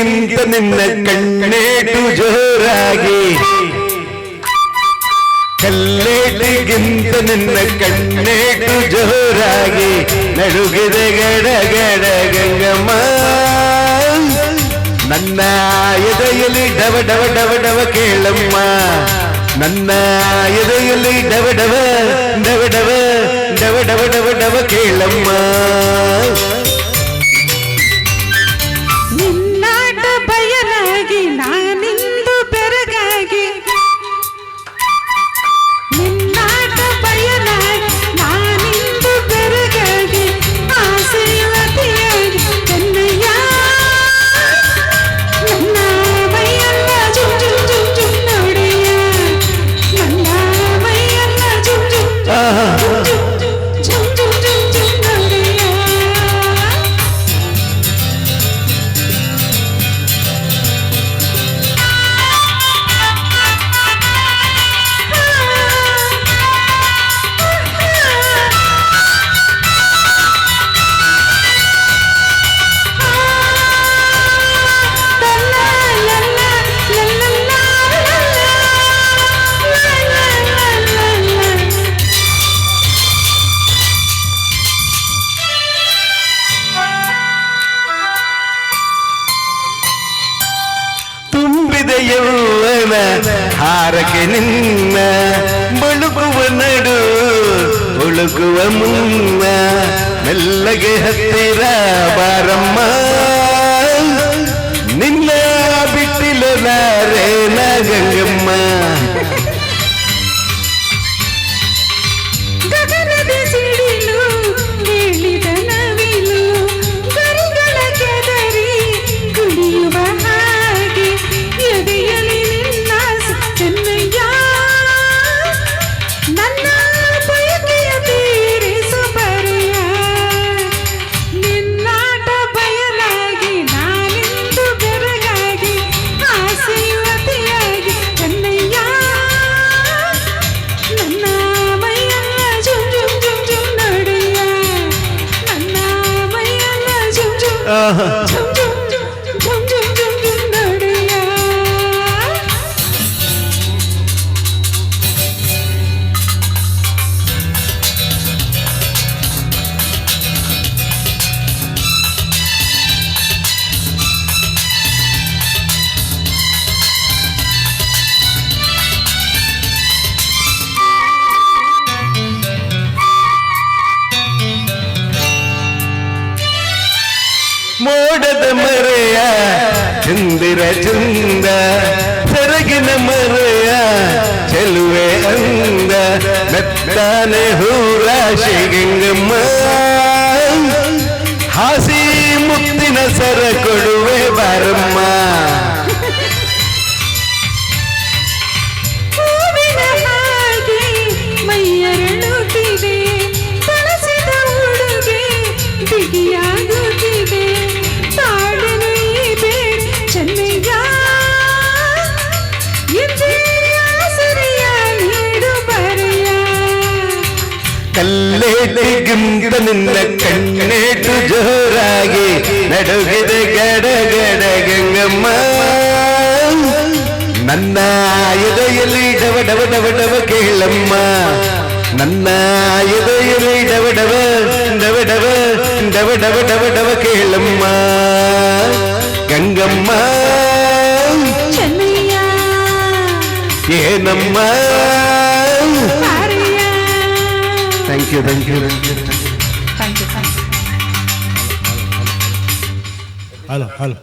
ಕಲ್ಲೇಟಿಗಿಂತ ನಿನ್ನ ಕಣ್ಣೇಟು ಜೋರಾಗಿ ಕಲ್ಲೇಟಿಗಿಂತ ನಿನ್ನ ಕಣ್ಣೇಟು ಜೋರಾಗಿ ನಡುಗಿದೆ ಗಡ ಗಡ ಗಂಗಮ್ಮ ನನ್ನ ಎದೆಯಲ್ಲಿ ಡವ ಡವ ಡವ ಡವ ಕೇಳಮ್ಮ ನನ್ನ ಎದೆಯಲ್ಲಿ ಡವ ಡವ ಡವ ಡವ ಡವ ಡವ ಡವ ಡವ ಕೇಳಮ್ಮ ನಿನ್ನಾಟ ಬಯಲಾಗಿ ನಾನಿಂದು ಬೆರಗಾಗಿ ನಿನ್ನಾಟ ಬಯಲಾಗಿ ನಾನಿಂದು ಬೆರಗಾಗಿ ಆಸೆಯುವತಿಯಾಗಿ ಕನ್ನಯ್ಯ ನನ್ನ ಮೈಯೆಲ್ಲ ಜುಮ್ ಜುಮ್ ಜುಮ್ ಜುಮ್ ನೋಡೆಯ ನನ್ನ ಮೈಯೆಲ್ಲ ಜುಮ್ ಜುಮ್ ಜುಮ್ ಜುಮ್ ಜುಮ್ ಜುಮ್ ಜುಮ್ ನೋಡೆಯ ತುಂಬಿದ ಯೌವನ ಹಾರಕ್ಕೆ ನಿನ್ನ ಬಳುಕುವ ನಡು ಒಳುಕುವ ಮುನ್ನ ಮೆಲ್ಲಗೆ ಹತ್ತಿರ ಬಾರಮ್ಮ ನಿನ್ನ ಬಿಟ್ಟಿಲ್ಲಲಾರೇನ ಗಂಗಮ್ಮ ಗಗನದ ಸಿಡಿಲು ಹೇಳಿದ ನವಿಲು ಗರಿಗಳ ಕೆದರಿ ಕುಡಿಯುವ ಹಾಗೆ ಎದೆಯಲ್ಲಿ ನಿನ್ನ ಚೆನ್ನಯ್ಯ ನನ್ನ ಬಯಕೆಯ ತೀರಿಸು ಬರೆಯ ನಿನ್ನಾಟ ಬಯಲಾಗಿ ನಾನಿಂದು ಬೆರಗಾಗಿ ಆಸೆಯುವತಿಯಾಗಿ ಕನ್ನಯ್ಯ ನನ್ನ ಮೈಯೆಲ್ಲ ಜುಮ್ ಜುಮ್ ಜುಮ್ ಜುಮ್ ನಡೆಯ ನನ್ನ ಮೈಯೆಲ್ಲ ಜುಮ್ ಜುಮ್ ಜುಮ್ ಜುಮ್ ಜುಮ್ ಜುಮ್ ಜುಮ್ ಜುಮ್ ನಡೆಯ ಮೋಡದ ಮರೆಯ ಚಂದಿರ ಚಂದ ಸೆರಗಿನ ಮರೆಯ ಚೆಲುವೆ ಅಂದ ಮೆತ್ತಾನೆ ಹೂರಾಶಿ ಗಂಗಮ್ಮ ಹಾಸಿ ಮುತ್ತಿನ ಸರ ಕೊಡುವೆ ಬಾರಮ್ಮ ಹೂವಿನ ಹಾಗೆ ಮೈಯರಳುತ್ತಿದೆ ಬಳಸಿದ ಉಡುಗೆ ಬಿಗಿಯಾಗುತ್ತಿದೆ ತಾಳನು ಈ ಬೇಡ ಚೆನ್ನಯ್ಯ ಎಂದೇ ಆಸರೆಯ ನೀಡು ಬರೆಯ ಕಲ್ಲೇಟಿಗಿಂತ ನಿನ್ನ ಕಣ್ಣೇಟು ಜೋರಾಗಿ ನಡುಗಿದೆ ಗಡ ಗಡ ಗಂಗಮ್ಮ ನನ್ನ ಎದೆಯಲ್ಲಿ ಡವ ಡವ ಡವ ಡವ ಕೇಳಮ್ಮ ನನ್ನ ಎದೆಯಲ್ಲಿ ಡವ ಡವ ಡವ ಡವ ಡವ ಡವ ಡವ ಡವ ಕೇಳಮ್ಮ ಗಂಗಮ್ಮ ಚೆನ್ನಯ್ಯ ಏನಮ್ಮ ಬರೆಯ thank you thank you thank you hello hello